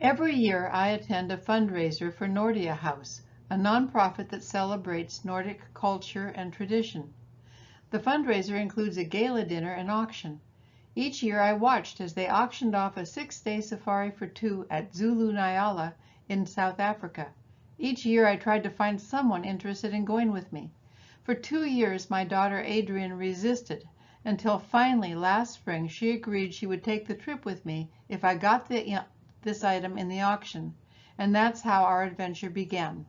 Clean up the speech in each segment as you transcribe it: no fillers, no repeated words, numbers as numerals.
Every year I attend a fundraiser for Nordia House, a nonprofit that celebrates Nordic culture and tradition. The fundraiser includes a gala dinner and auction. Each year I watched as they auctioned off a 6-day safari for two at Zulu Nyala in South Africa. Each year I tried to find someone interested in going with me. For 2 years my daughter Adrian resisted, until finally last spring she agreed she would take the trip with me if I got this item in the auction, and that's how our adventure began.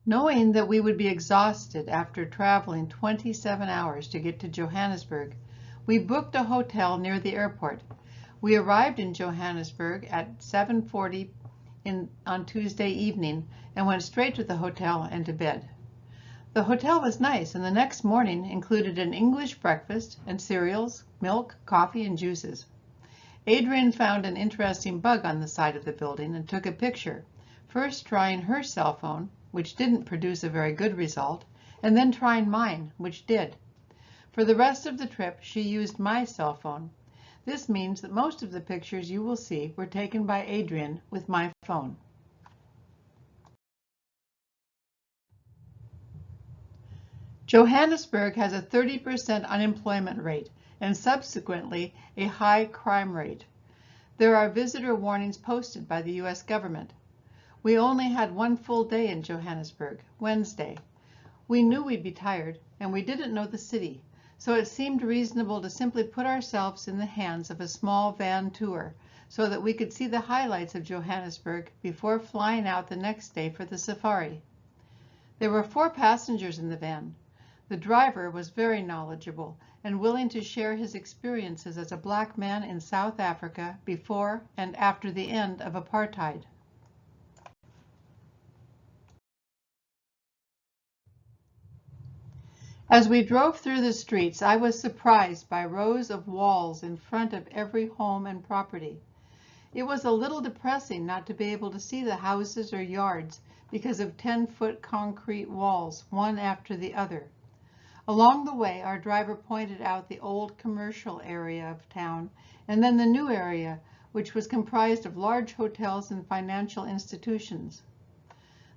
Knowing that we would be exhausted after traveling 27 hours to get to Johannesburg, we booked a hotel near the airport. We arrived in Johannesburg at 7:40 on Tuesday evening and went straight to the hotel and to bed. The hotel was nice, and the next morning included an English breakfast and cereals, milk, coffee, and juices. Adrian found an interesting bug on the side of the building and took a picture, first trying her cell phone, which didn't produce a very good result, and then trying mine, which did. For the rest of the trip, she used my cell phone. This means that most of the pictures you will see were taken by Adrian with my phone. Johannesburg has a 30% unemployment rate and subsequently a high crime rate. There are visitor warnings posted by the U.S. government. We only had one full day in Johannesburg, Wednesday. We knew we'd be tired, and we didn't know the city, so it seemed reasonable to simply put ourselves in the hands of a small van tour so that we could see the highlights of Johannesburg before flying out the next day for the safari. There were 4 passengers in the van. The driver was very knowledgeable and willing to share his experiences as a black man in South Africa before and after the end of apartheid. As we drove through the streets, I was surprised by rows of walls in front of every home and property. It was a little depressing not to be able to see the houses or yards because of 10-foot concrete walls, one after the other. Along the way, our driver pointed out the old commercial area of town and then the new area, which was comprised of large hotels and financial institutions.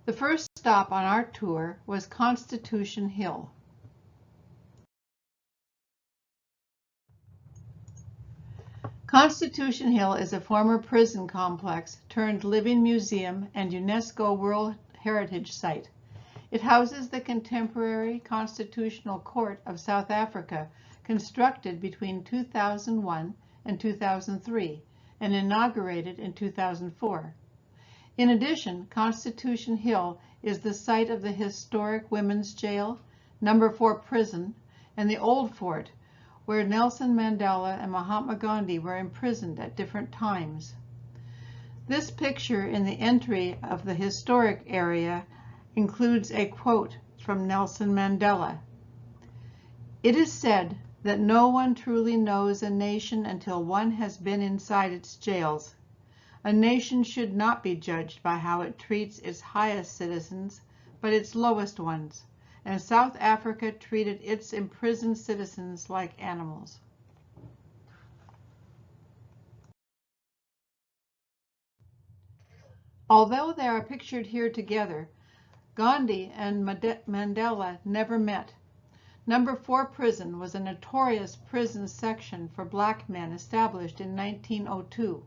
The first stop on our tour was Constitution Hill. Constitution Hill is a former prison complex turned living museum and UNESCO World Heritage Site. It houses the contemporary Constitutional Court of South Africa, constructed between 2001 and 2003 and inaugurated in 2004. In addition, Constitution Hill is the site of the historic Women's Jail, No. 4 Prison, and the Old Fort, where Nelson Mandela and Mahatma Gandhi were imprisoned at different times. This picture in the entry of the historic area includes a quote from Nelson Mandela. "It is said that no one truly knows a nation until one has been inside its jails. A nation should not be judged by how it treats its highest citizens, but its lowest ones, and South Africa treated its imprisoned citizens like animals." Although they are pictured here together, Gandhi and Mandela never met. No. 4 Prison was a notorious prison section for black men established in 1902.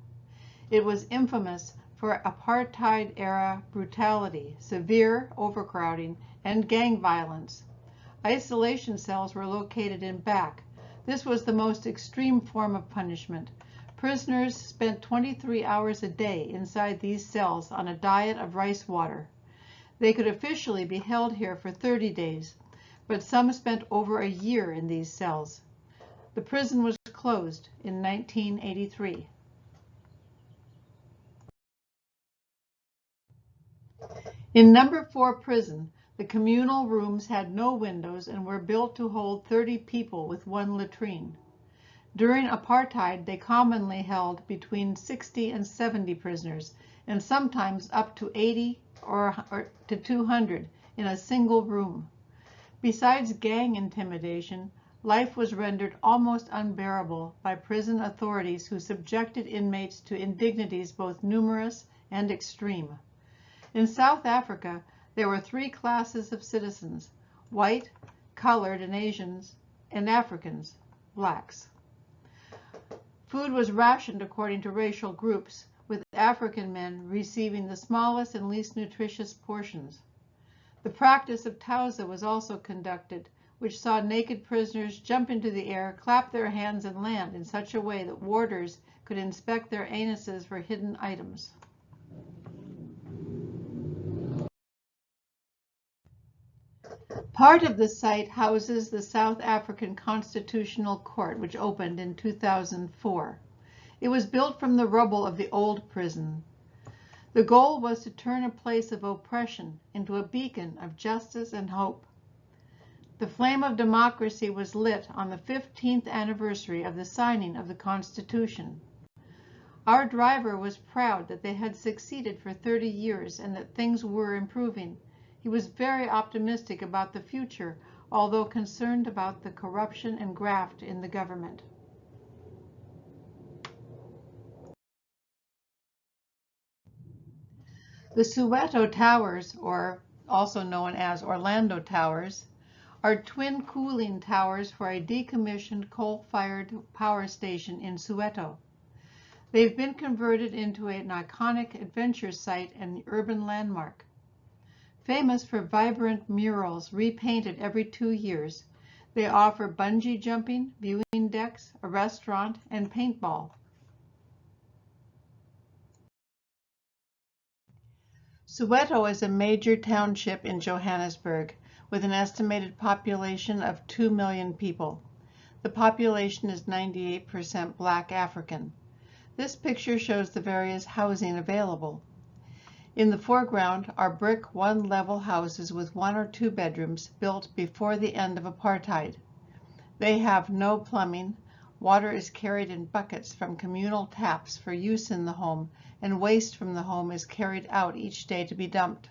It was infamous for apartheid-era brutality, severe overcrowding, and gang violence. Isolation cells were located in back. This was the most extreme form of punishment. Prisoners spent 23 hours a day inside these cells on a diet of rice water. They could officially be held here for 30 days, but some spent over a year in these cells. The prison was closed in 1983. In No. 4 Prison, the communal rooms had no windows and were built to hold 30 people with one latrine. During apartheid, they commonly held between 60 and 70 prisoners, and sometimes up to 80 or to 200 in a single room. Besides gang intimidation, life was rendered almost unbearable by prison authorities who subjected inmates to indignities both numerous and extreme. In South Africa, there were three classes of citizens: white, colored, and Asians, and Africans, blacks. Food was rationed according to racial groups, with African men receiving the smallest and least nutritious portions. The practice of tausa was also conducted, which saw naked prisoners jump into the air, clap their hands, and land in such a way that warders could inspect their anuses for hidden items. Part of the site houses the South African Constitutional Court, which opened in 2004. It was built from the rubble of the old prison. The goal was to turn a place of oppression into a beacon of justice and hope. The flame of democracy was lit on the 15th anniversary of the signing of the Constitution. Our driver was proud that they had succeeded for 30 years and that things were improving. He was very optimistic about the future, although concerned about the corruption and graft in the government. The Soweto Towers, or also known as Orlando Towers, are twin cooling towers for a decommissioned coal-fired power station in Soweto. They've been converted into an iconic adventure site and urban landmark. Famous for vibrant murals repainted every 2 years, they offer bungee jumping, viewing decks, a restaurant, and paintball. Soweto is a major township in Johannesburg with an estimated population of 2 million people. The population is 98% Black African. This picture shows the various housing available. In the foreground are brick one-level houses with 1 or 2 bedrooms built before the end of apartheid. They have no plumbing. Water is carried in buckets from communal taps for use in the home, and waste from the home is carried out each day to be dumped.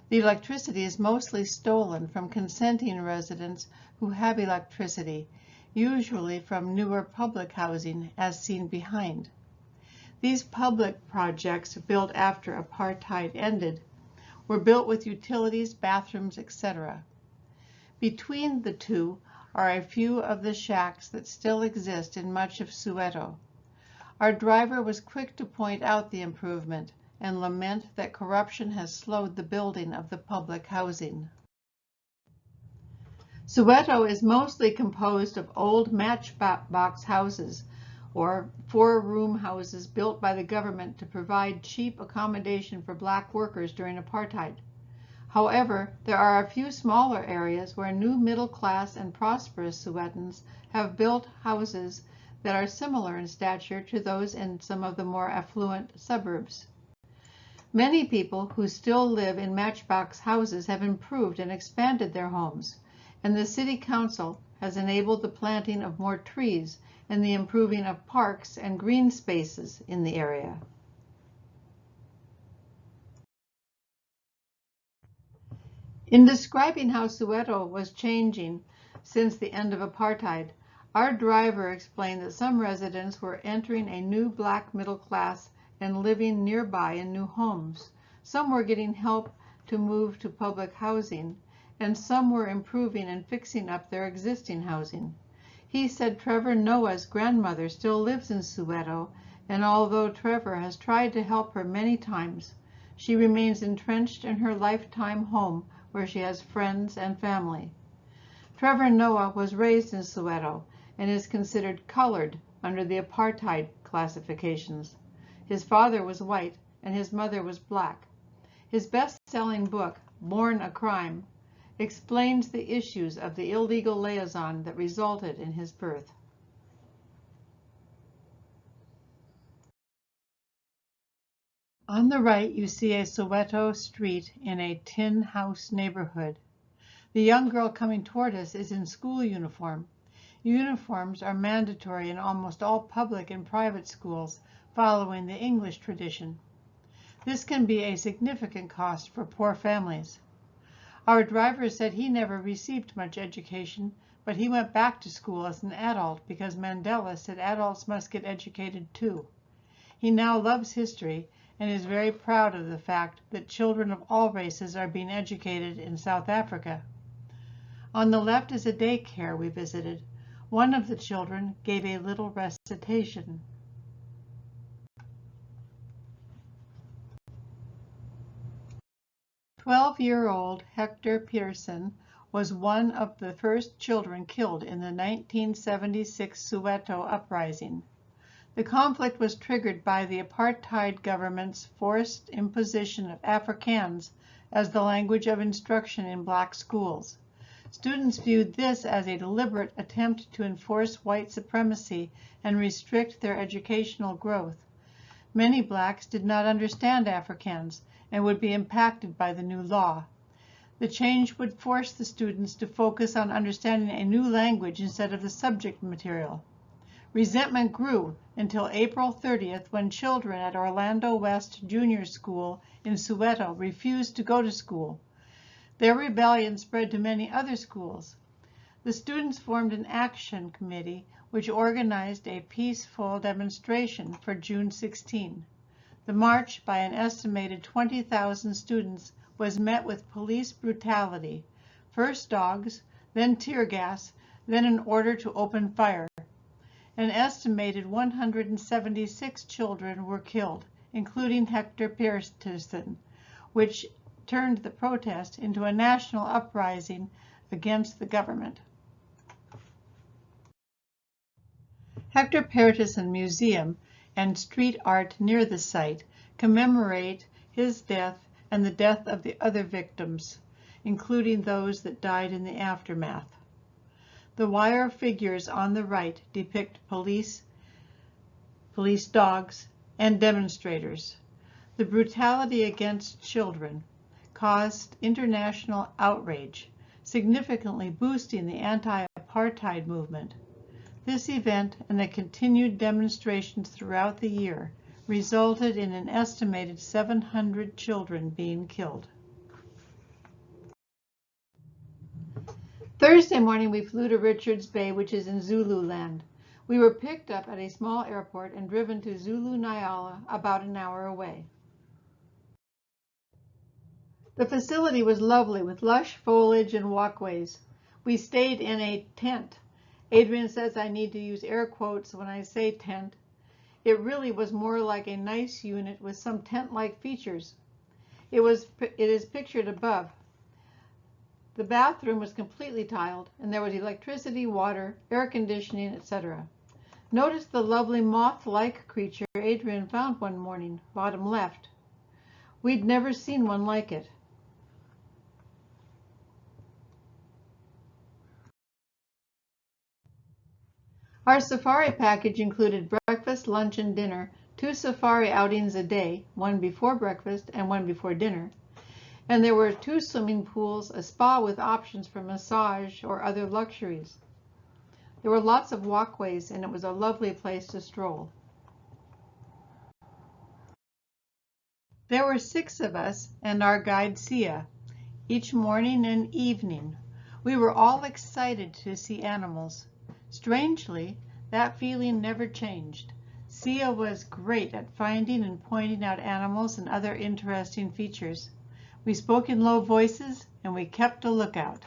The electricity is mostly stolen from consenting residents who have electricity, usually from newer public housing, as seen behind. These public projects, built after apartheid ended, were built with utilities, bathrooms, etc. Between the two are a few of the shacks that still exist in much of Soweto. Our driver was quick to point out the improvement and lament that corruption has slowed the building of the public housing. Soweto is mostly composed of old matchbox houses, or 4-room houses built by the government to provide cheap accommodation for black workers during apartheid. However, there are a few smaller areas where new middle-class and prosperous Sowetans have built houses that are similar in stature to those in some of the more affluent suburbs. Many people who still live in matchbox houses have improved and expanded their homes, and the City Council has enabled the planting of more trees and the improving of parks and green spaces in the area. In describing how Soweto was changing since the end of apartheid, our driver explained that some residents were entering a new black middle class and living nearby in new homes. Some were getting help to move to public housing, and some were improving and fixing up their existing housing. He said Trevor Noah's grandmother still lives in Soweto, and although Trevor has tried to help her many times, she remains entrenched in her lifetime home where she has friends and family. Trevor Noah was raised in Soweto and is considered colored under the apartheid classifications. His father was white and his mother was black. His best-selling book, Born a Crime, explains the issues of the illegal liaison that resulted in his birth. On the right, you see a Soweto street in a tin house neighborhood. The young girl coming toward us is in school uniform. Uniforms are mandatory in almost all public and private schools, following the English tradition. This can be a significant cost for poor families. Our driver said he never received much education, but he went back to school as an adult because Mandela said adults must get educated too. He now loves history and is very proud of the fact that children of all races are being educated in South Africa. On the left is a daycare we visited. One of the children gave a little recitation. "12-year-old Hector Peterson was one of the first children killed in the 1976 Soweto uprising. The conflict was triggered by the apartheid government's forced imposition of Afrikaans as the language of instruction in black schools. Students viewed this as a deliberate attempt to enforce white supremacy and restrict their educational growth. Many blacks did not understand Afrikaans and would be impacted by the new law. The change would force the students to focus on understanding a new language instead of the subject material. Resentment grew until April 30th, when children at Orlando West Junior School in Soweto refused to go to school. Their rebellion spread to many other schools. The students formed an action committee which organized a peaceful demonstration for June 16. The march by an estimated 20,000 students was met with police brutality, first dogs, then tear gas, then an order to open fire. An estimated 176 children were killed, including Hector Peterson, which turned the protest into a national uprising against the government. Hector Peterson Museum and street art near the site commemorate his death and the death of the other victims, including those that died in the aftermath. The wire figures on the right depict police dogs, and demonstrators. The brutality against children caused international outrage, significantly boosting the anti-apartheid movement. This event and the continued demonstrations throughout the year resulted in an estimated 700 children being killed. Thursday morning, we flew to Richards Bay, which is in Zululand. We were picked up at a small airport and driven to Zulu-Nyala, about an hour away. The facility was lovely with lush foliage and walkways. We stayed in a tent. Adrian says I need to use air quotes when I say tent. It really was more like a nice unit with some tent-like features. It is pictured above. The bathroom was completely tiled, and there was electricity, water, air conditioning, etc. Notice the lovely moth-like creature Adrian found one morning, bottom left. We'd never seen one like it. Our safari package included breakfast, lunch, and dinner, 2 safari outings a day, one before breakfast and one before dinner. And there were 2 swimming pools, a spa with options for massage or other luxuries. There were lots of walkways, and it was a lovely place to stroll. There were 6 of us and our guide Sia, each morning and evening. We were all excited to see animals. Strangely, that feeling never changed. Sia was great at finding and pointing out animals and other interesting features. We spoke in low voices, and we kept a lookout.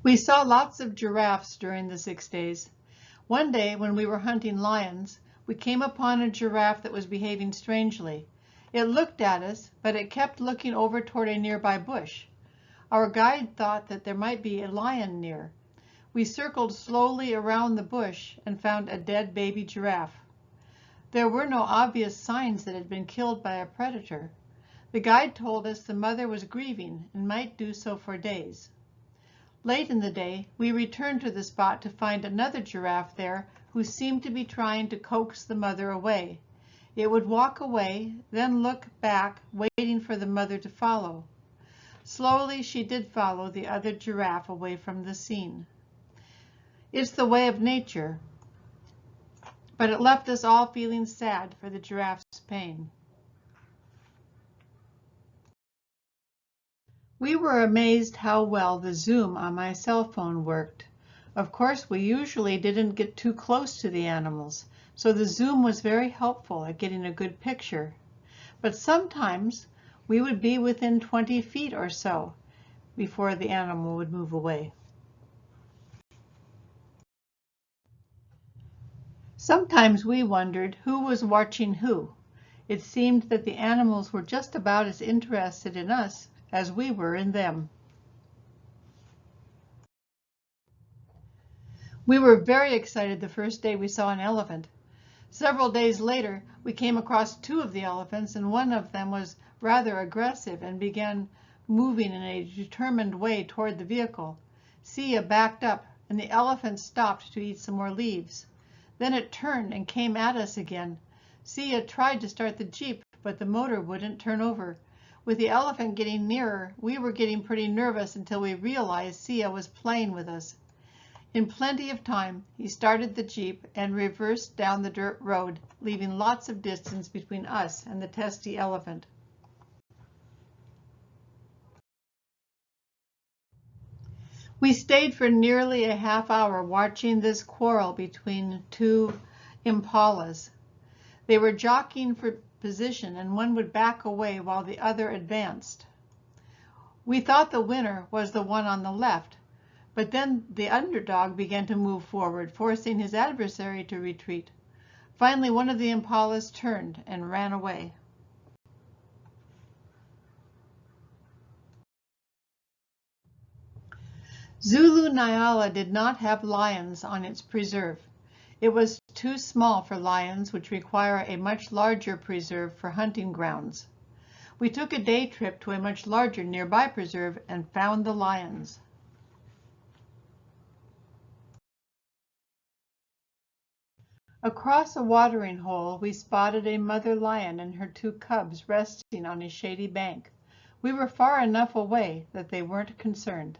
We saw lots of giraffes during the 6 days. One day, when we were hunting lions, we came upon a giraffe that was behaving strangely. It looked at us, but it kept looking over toward a nearby bush. Our guide thought that there might be a lion near. We circled slowly around the bush and found a dead baby giraffe. There were no obvious signs that it had been killed by a predator. The guide told us the mother was grieving and might do so for days. Late in the day, we returned to the spot to find another giraffe there who seemed to be trying to coax the mother away. It would walk away, then look back, waiting for the mother to follow. Slowly, she did follow the other giraffe away from the scene. It's the way of nature, but it left us all feeling sad for the giraffe's pain. We were amazed how well the zoom on my cell phone worked. Of course, we usually didn't get too close to the animals, so the zoom was very helpful at getting a good picture. But sometimes we would be within 20 feet or so before the animal would move away. Sometimes we wondered who was watching who. It seemed that the animals were just about as interested in us as we were in them. We were very excited the first day we saw an elephant. Several days later, we came across 2 of the elephants, and one of them was rather aggressive and began moving in a determined way toward the vehicle. Sia backed up, and the elephant stopped to eat some more leaves. Then it turned and came at us again. Sia tried to start the Jeep, but the motor wouldn't turn over. With the elephant getting nearer, we were getting pretty nervous until we realized Sia was playing with us. In plenty of time, he started the Jeep and reversed down the dirt road, leaving lots of distance between us and the testy elephant. We stayed for nearly a half hour watching this quarrel between 2 impalas. They were jockeying for position, and one would back away while the other advanced. We thought the winner was the one on the left, but then the underdog began to move forward, forcing his adversary to retreat. Finally, one of the impalas turned and ran away. Zulu Nyala did not have lions on its preserve. It was too small for lions, which require a much larger preserve for hunting grounds. We took a day trip to a much larger nearby preserve and found the lions. Across a watering hole, we spotted a mother lion and her 2 cubs resting on a shady bank. We were far enough away that they weren't concerned.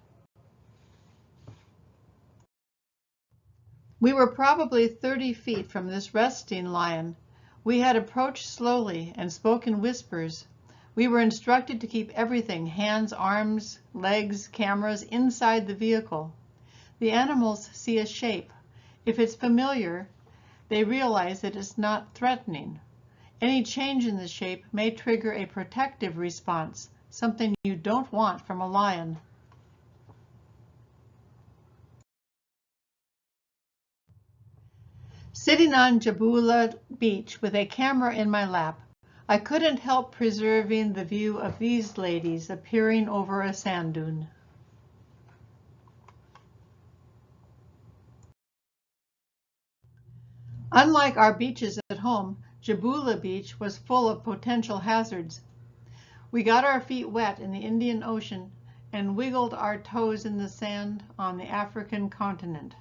We were probably 30 feet from this resting lion. We had approached slowly and spoke in whispers. We were instructed to keep everything, hands, arms, legs, cameras, inside the vehicle. The animals see a shape. If it's familiar, they realize that it's not threatening. Any change in the shape may trigger a protective response, something you don't want from a lion. Sitting on Jabula Beach with a camera in my lap, I couldn't help preserving the view of these ladies appearing over a sand dune. Unlike our beaches at home, Jabula Beach was full of potential hazards. We got our feet wet in the Indian Ocean and wiggled our toes in the sand on the African continent.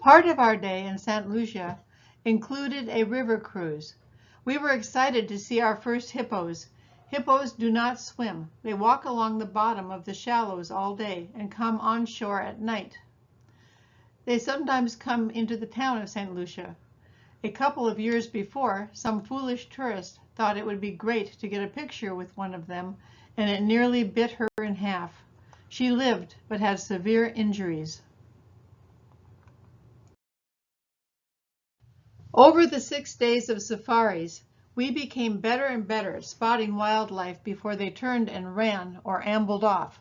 Part of our day in St. Lucia included a river cruise. We were excited to see our first hippos. Hippos do not swim. They walk along the bottom of the shallows all day and come on shore at night. They sometimes come into the town of St. Lucia. A couple of years before, some foolish tourist thought it would be great to get a picture with one of them, and it nearly bit her in half. She lived, but had severe injuries. Over the 6 days of safaris, we became better and better at spotting wildlife before they turned and ran or ambled off.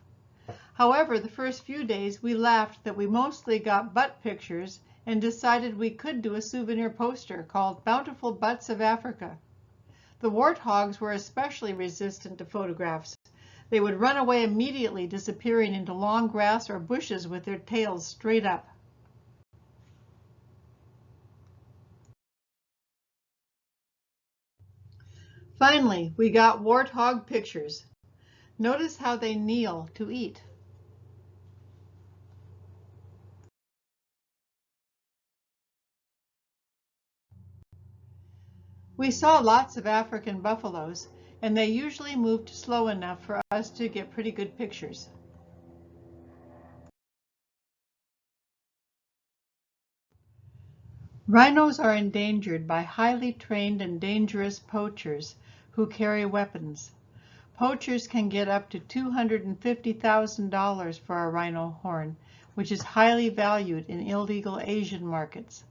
However, the first few days we laughed that we mostly got butt pictures and decided we could do a souvenir poster called Bountiful Butts of Africa. The warthogs were especially resistant to photographs. They would run away immediately, disappearing into long grass or bushes with their tails straight up. Finally, we got warthog pictures. Notice how they kneel to eat. We saw lots of African buffaloes, and they usually moved slow enough for us to get pretty good pictures. Rhinos are endangered by highly trained and dangerous poachers who carry weapons. Poachers can get up to $250,000 for a rhino horn, which is highly valued in illegal Asian markets.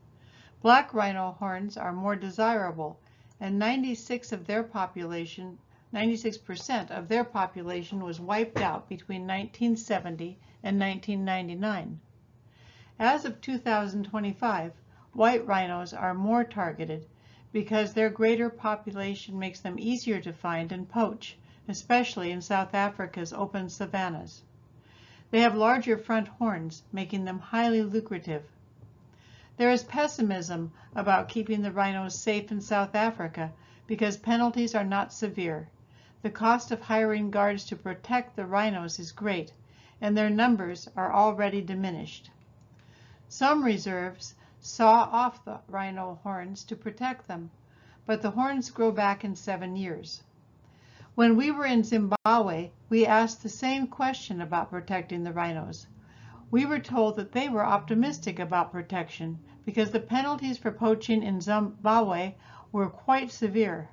Black rhino horns are more desirable, and 96% of their population was wiped out between 1970 and 1999. As of 2025, white rhinos are more targeted because their greater population makes them easier to find and poach, especially in South Africa's open savannas. They have larger front horns, making them highly lucrative. There is pessimism about keeping the rhinos safe in South Africa because penalties are not severe. The cost of hiring guards to protect the rhinos is great, and their numbers are already diminished. Some reserves saw off the rhino horns to protect them, but the horns grow back in 7 years. When we were in Zimbabwe, we asked the same question about protecting the rhinos. We were told that they were optimistic about protection because the penalties for poaching in Zimbabwe were quite severe.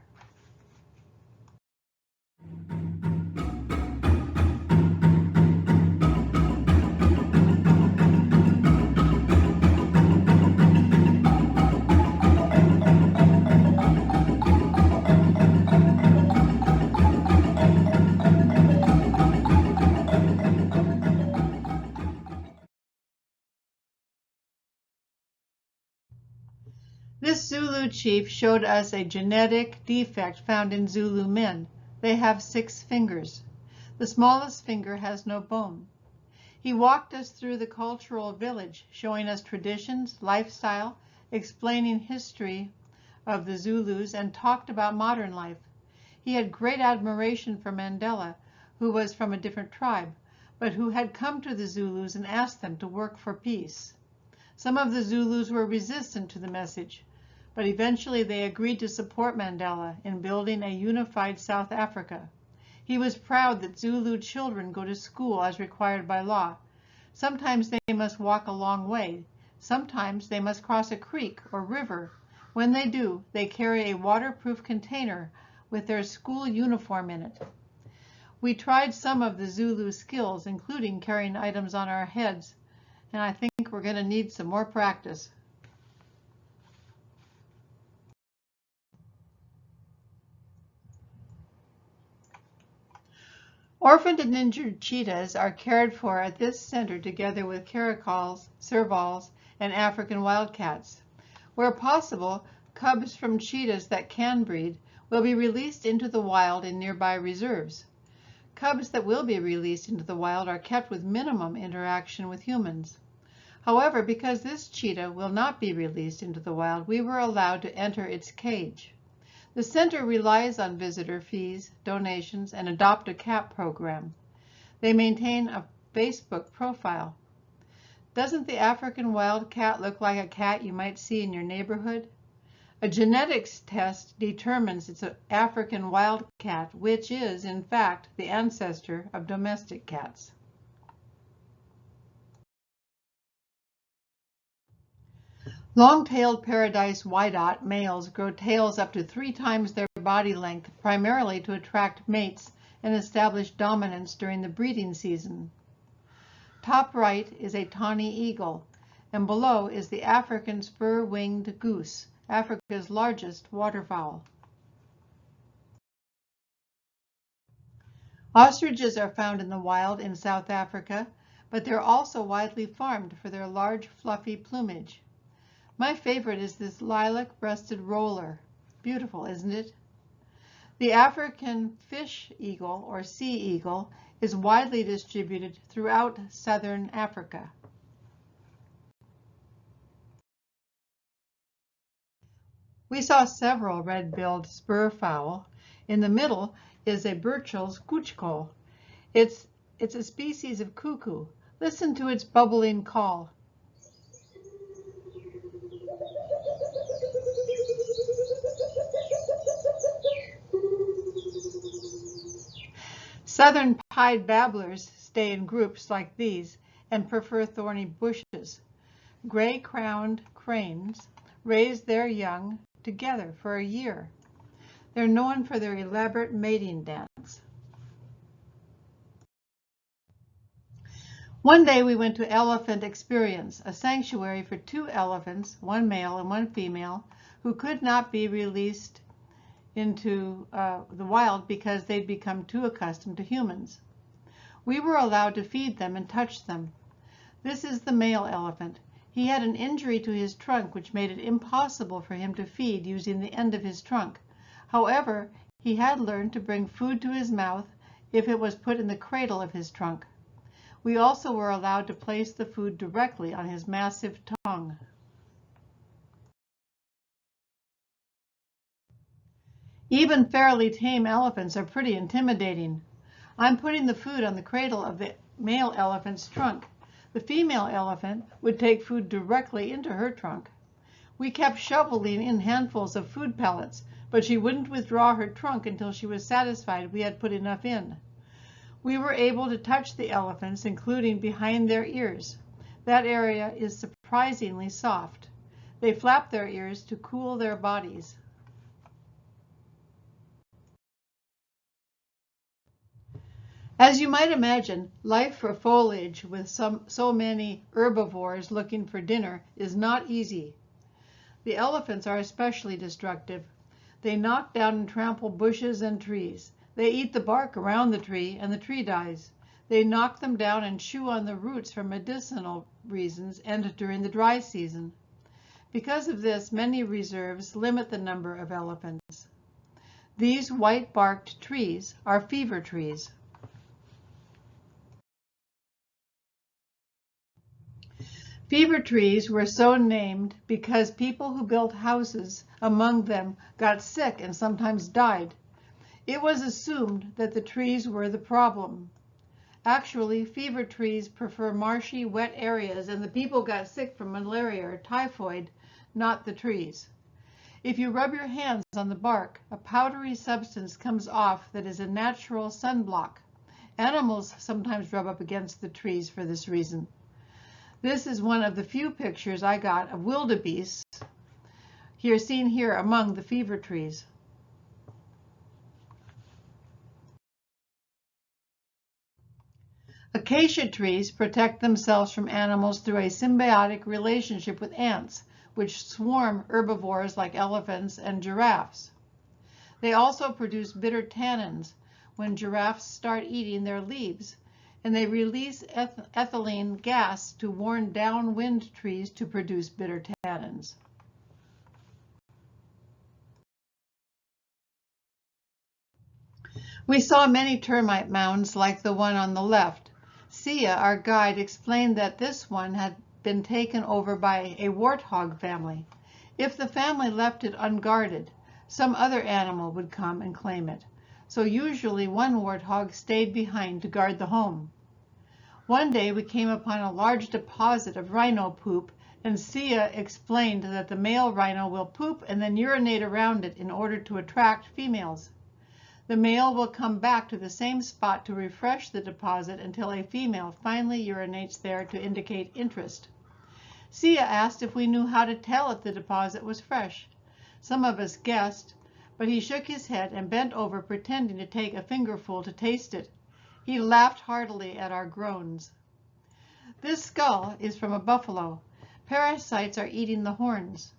This Zulu chief showed us a genetic defect found in Zulu men. They have 6 fingers. The smallest finger has no bone. He walked us through the cultural village, showing us traditions, lifestyle, explaining history of the Zulus, and talked about modern life. He had great admiration for Mandela, who was from a different tribe, but who had come to the Zulus and asked them to work for peace. Some of the Zulus were resistant to the message, but eventually they agreed to support Mandela in building a unified South Africa. He was proud that Zulu children go to school as required by law. Sometimes they must walk a long way. Sometimes they must cross a creek or river. When they do, they carry a waterproof container with their school uniform in it. We tried some of the Zulu skills, including carrying items on our heads, and I think we're going to need some more practice. Orphaned and injured cheetahs are cared for at this center together with caracals, servals, and African wildcats. Where possible, cubs from cheetahs that can breed will be released into the wild in nearby reserves. Cubs that will be released into the wild are kept with minimum interaction with humans. However, because this cheetah will not be released into the wild, we were allowed to enter its cage. The center relies on visitor fees, donations, and Adopt a Cat program. They maintain a Facebook profile. Doesn't the African wildcat look like a cat you might see in your neighborhood? A genetics test determines it's an African wildcat, which is, in fact, the ancestor of domestic cats. Long-tailed paradise whydot males grow tails up to 3 times their body length, primarily to attract mates and establish dominance during the breeding season. Top right is a tawny eagle, and below is the African spur-winged goose, Africa's largest waterfowl. Ostriches are found in the wild in South Africa, but they're also widely farmed for their large, fluffy plumage. My favorite is this lilac-breasted roller. Beautiful, isn't it? The African fish eagle, or sea eagle, is widely distributed throughout southern Africa. We saw several red-billed spurfowl, In the middle is a Burchell's Kutschko. It's a species of cuckoo. Listen to its bubbling call. Southern pied babblers stay in groups like these and prefer thorny bushes. Gray-crowned cranes raise their young together for a year. They're known for their elaborate mating dance. One day we went to Elephant Experience, a sanctuary for 2 elephants, one male and one female, who could not be released into the wild because they'd become too accustomed to humans. We were allowed to feed them and touch them. This is the male elephant. He had an injury to his trunk which made it impossible for him to feed using the end of his trunk. However, he had learned to bring food to his mouth if it was put in the cradle of his trunk. We also were allowed to place the food directly on his massive tongue. Even fairly tame elephants are pretty intimidating. I'm putting the food on the cradle of the male elephant's trunk. The female elephant would take food directly into her trunk. We kept shoveling in handfuls of food pellets, but she wouldn't withdraw her trunk until she was satisfied we had put enough in. We were able to touch the elephants, including behind their ears. That area is surprisingly soft. They flap their ears to cool their bodies. As you might imagine, life for foliage with so many herbivores looking for dinner is not easy. The elephants are especially destructive. They knock down and trample bushes and trees. They eat the bark around the tree and the tree dies. They knock them down and chew on the roots for medicinal reasons and during the dry season. Because of this, many reserves limit the number of elephants. These white-barked trees are fever trees. Fever trees were so named because people who built houses among them got sick and sometimes died. It was assumed that the trees were the problem. Actually, fever trees prefer marshy, wet areas, and the people got sick from malaria or typhoid, not the trees. If you rub your hands on the bark, a powdery substance comes off that is a natural sunblock. Animals sometimes rub up against the trees for this reason. This is one of the few pictures I got of wildebeests, seen here among the fever trees. Acacia trees protect themselves from animals through a symbiotic relationship with ants, which swarm herbivores like elephants and giraffes. They also produce bitter tannins when giraffes start eating their leaves, and they release ethylene gas to warn downwind trees to produce bitter tannins. We saw many termite mounds like the one on the left. Sia, our guide, explained that this one had been taken over by a warthog family. If the family left it unguarded, some other animal would come and claim it. So usually one warthog stayed behind to guard the home. One day we came upon a large deposit of rhino poop, and Sia explained that the male rhino will poop and then urinate around it in order to attract females. The male will come back to the same spot to refresh the deposit until a female finally urinates there to indicate interest. Sia asked if we knew how to tell if the deposit was fresh. Some of us guessed, but he shook his head and bent over pretending to take a fingerful to taste it. He laughed heartily at our groans. This skull is from a buffalo. Parasites are eating the horns.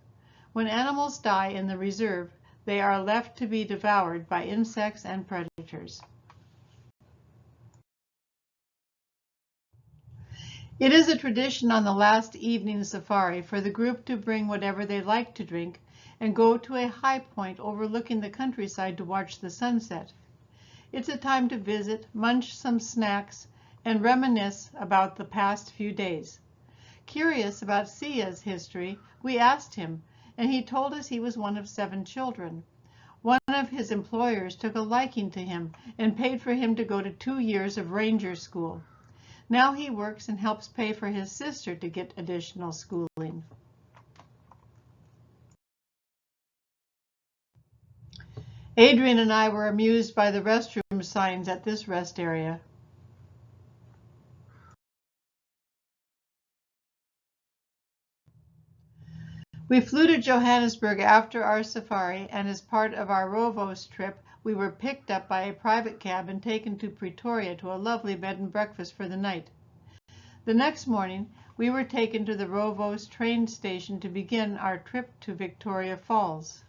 When animals die in the reserve, they are left to be devoured by insects and predators. It is a tradition on the last evening safari for the group to bring whatever they like to drink and go to a high point overlooking the countryside to watch the sunset. It's a time to visit, munch some snacks, and reminisce about the past few days. Curious about Sia's history, we asked him, and he told us he was one of 7 children. One of his employers took a liking to him and paid for him to go to 2 years of ranger school. Now he works and helps pay for his sister to get additional schooling. Adrian and I were amused by the restroom signs at this rest area. We flew to Johannesburg after our safari, and as part of our Rovos trip, we were picked up by a private cab and taken to Pretoria to a lovely bed and breakfast for the night. The next morning, we were taken to the Rovos train station to begin our trip to Victoria Falls.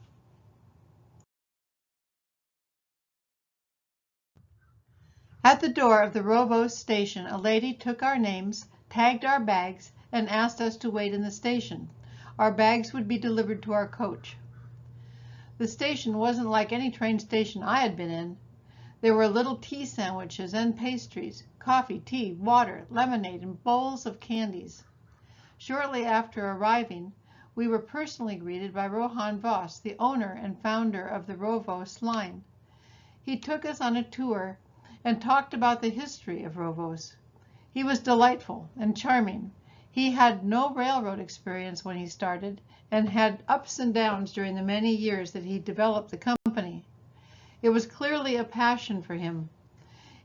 At the door of the Rovos station, a lady took our names, tagged our bags, and asked us to wait in the station. Our bags would be delivered to our coach. The station wasn't like any train station I had been in. There were little tea sandwiches and pastries, coffee, tea, water, lemonade, and bowls of candies. Shortly after arriving, we were personally greeted by Rohan Voss, the owner and founder of the Rovos line. He took us on a tour and talked about the history of Rovos. He was delightful and charming. He had no railroad experience when he started and had ups and downs during the many years that he developed the company. It was clearly a passion for him.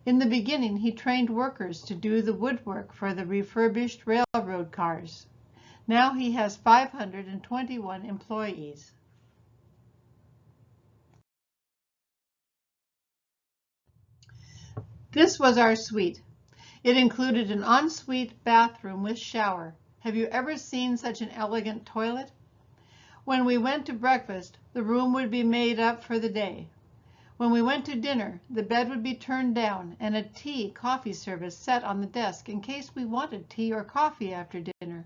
In the beginning, he trained workers to do the woodwork for the refurbished railroad cars. Now he has 521 employees. This was our suite. It included an ensuite bathroom with shower. Have you ever seen such an elegant toilet? When we went to breakfast, the room would be made up for the day. When we went to dinner, the bed would be turned down and a coffee service set on the desk in case we wanted tea or coffee after dinner.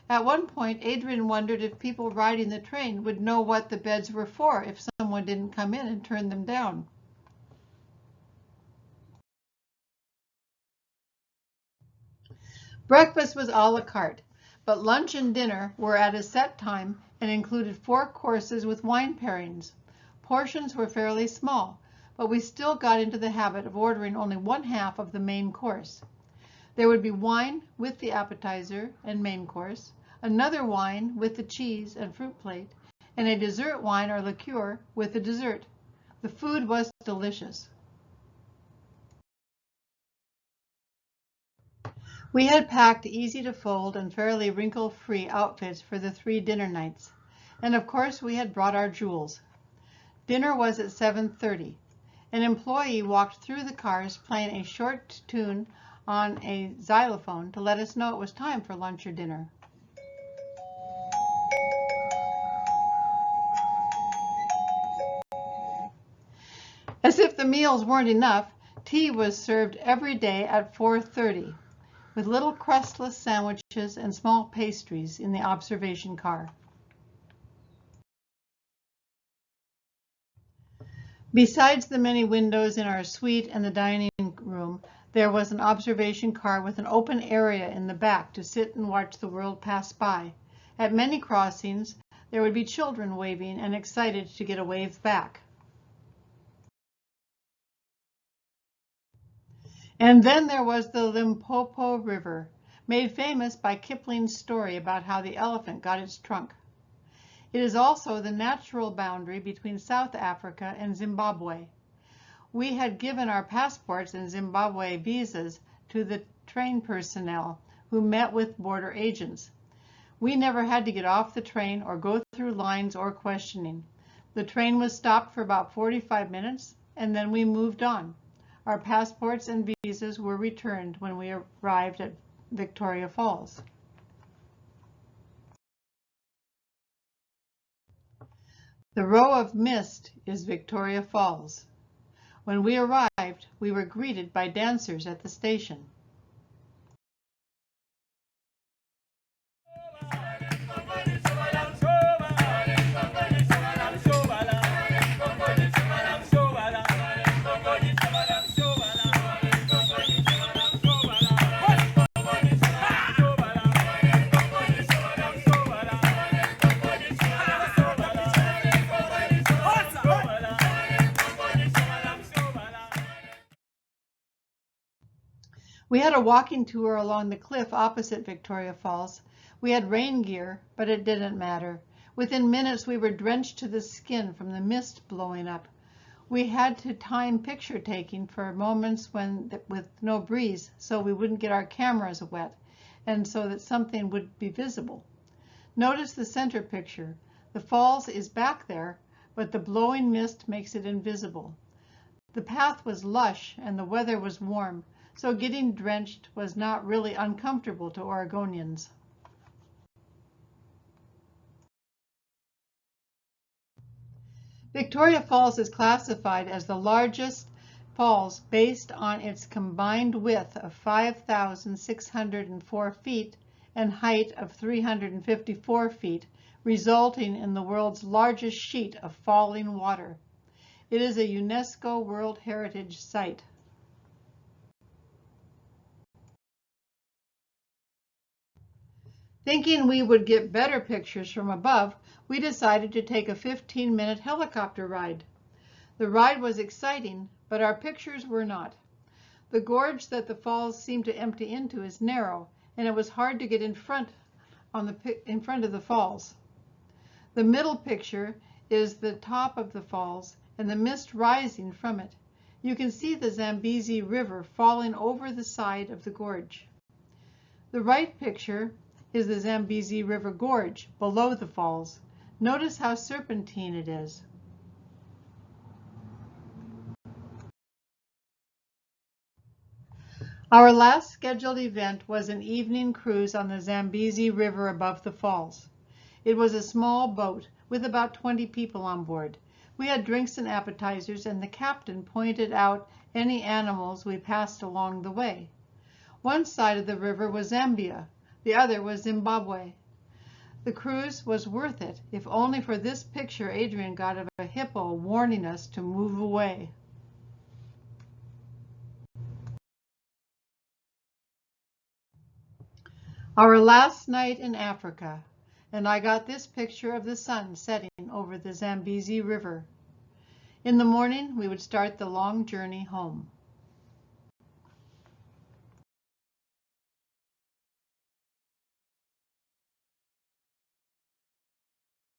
At one point, Adrian wondered if people riding the train would know what the beds were for if someone didn't come in and turn them down. Breakfast was a la carte, but lunch and dinner were at a set time and included 4 courses with wine pairings. Portions were fairly small, but we still got into the habit of ordering only 1/2 of the main course. There would be wine with the appetizer and main course, another wine with the cheese and fruit plate, and a dessert wine or liqueur with the dessert. The food was delicious. We had packed easy-to-fold and fairly wrinkle-free outfits for the 3 dinner nights, and of course we had brought our jewels. Dinner was at 7:30. An employee walked through the cars playing a short tune on a xylophone to let us know it was time for lunch or dinner. As if the meals weren't enough, tea was served every day at 4:30. With little crustless sandwiches and small pastries in the observation car. Besides the many windows in our suite and the dining room, there was an observation car with an open area in the back to sit and watch the world pass by. At many crossings, there would be children waving and excited to get a wave back. And then there was the Limpopo River, made famous by Kipling's story about how the elephant got its trunk. It is also the natural boundary between South Africa and Zimbabwe. We had given our passports and Zimbabwe visas to the train personnel who met with border agents. We never had to get off the train or go through lines or questioning. The train was stopped for about 45 minutes and then we moved on. Our passports and visas were returned when we arrived at Victoria Falls. The row of mist is Victoria Falls. When we arrived, we were greeted by dancers at the station. We had a walking tour along the cliff opposite Victoria Falls. We had rain gear, but it didn't matter. Within minutes, we were drenched to the skin from the mist blowing up. We had to time picture taking for moments with no breeze, so we wouldn't get our cameras wet, and so that something would be visible. Notice the center picture. The falls is back there, but the blowing mist makes it invisible. The path was lush and the weather was warm, so getting drenched was not really uncomfortable to Oregonians. Victoria Falls is classified as the largest falls based on its combined width of 5,604 feet and height of 354 feet, resulting in the world's largest sheet of falling water. It is a UNESCO World Heritage Site. Thinking we would get better pictures from above, we decided to take a 15-minute helicopter ride. The ride was exciting, but our pictures were not. The gorge that the falls seem to empty into is narrow, and it was hard to get in front of the falls. The middle picture is the top of the falls and the mist rising from it. You can see the Zambezi River falling over the side of the gorge. The right picture is the Zambezi River Gorge below the falls. Notice how serpentine it is. Our last scheduled event was an evening cruise on the Zambezi River above the falls. It was a small boat with about 20 people on board. We had drinks and appetizers, and the captain pointed out any animals we passed along the way. One side of the river was Zambia, the other was Zimbabwe. The cruise was worth it, if only for this picture Adrian got of a hippo warning us to move away. Our last night in Africa, and I got this picture of the sun setting over the Zambezi River. In the morning, we would start the long journey home.